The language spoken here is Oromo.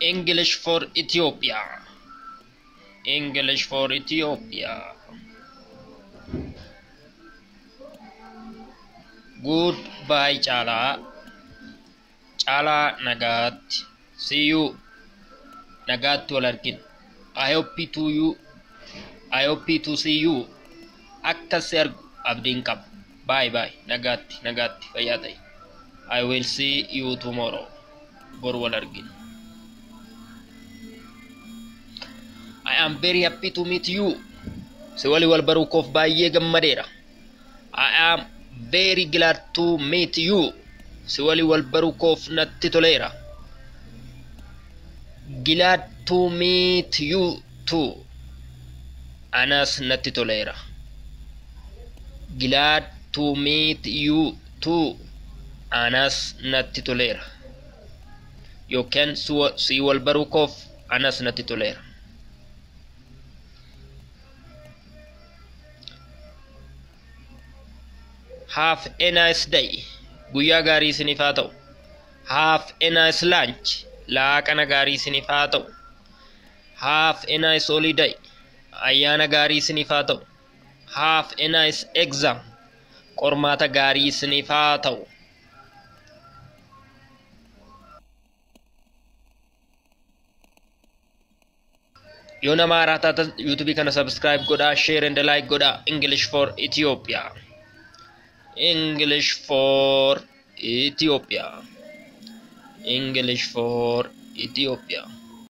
English for Ethiopia. English for Ethiopia. Goodbye, Chala. Chala Nagat. See you. Nagat to Alarkin. I hope to see you. Akka ser abdin kab. Bye bye. Nagati. Fayaday. I will see you tomorrow. Borwalargin. I am very happy to meet you. Sewali wal barukov baye gammadera. I am very glad to meet you. Sewali wal barukov nattitolera. Glad to meet you too. Anas nattitolera. Glad to meet you too. Anas nattitolera. You can see wal barukov Anas nattitolera. Have a nice day. Guyyaa gaarii isiniif haa ta'u. Have a nice lunch. Laaqana gaarii isiniif haa ta'u. Have a nice holiday. Ayyaana gaarii isiniif haa ta'u. Have a nice exam. Qormaata gaarii isiniif haa ta'u. Yoo nama haaraa taatan YouTube kana subscribe godhaa, share and like godhaa. English for Ethiopia. English for Ethiopia. English for Ethiopia.